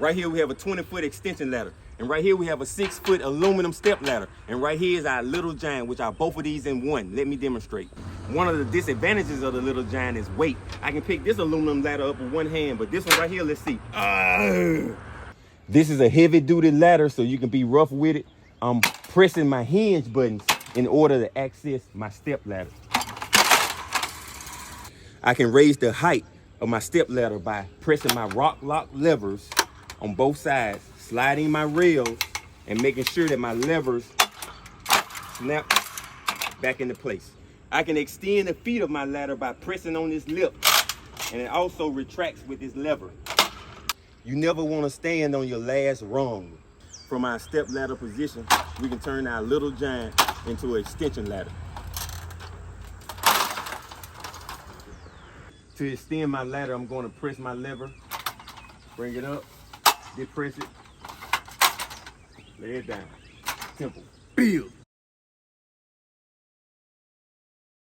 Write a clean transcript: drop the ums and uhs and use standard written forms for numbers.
Right here we have a 20-foot extension ladder. And right here we have a 6-foot aluminum step ladder. And right here is our Little Giant, which are both of these in one. Let me demonstrate. One of the disadvantages of the Little Giant is weight. I can pick this aluminum ladder up with one hand, but this one right here, let's see. This is a heavy duty ladder, so you can be rough with it. I'm pressing my hinge buttons in order to access my step ladder. I can raise the height of my step ladder by pressing my rock lock levers on both sides, sliding my rails, and making sure that my levers snap back into place. I can extend the feet of my ladder by pressing on this lip, and it also retracts with this lever. You never want to stand on your last rung. From our step ladder position, we can turn our Little Giant into an extension ladder. To extend my ladder, I'm going to press my lever, bring it up, depress it, lay it down. Simple. Build.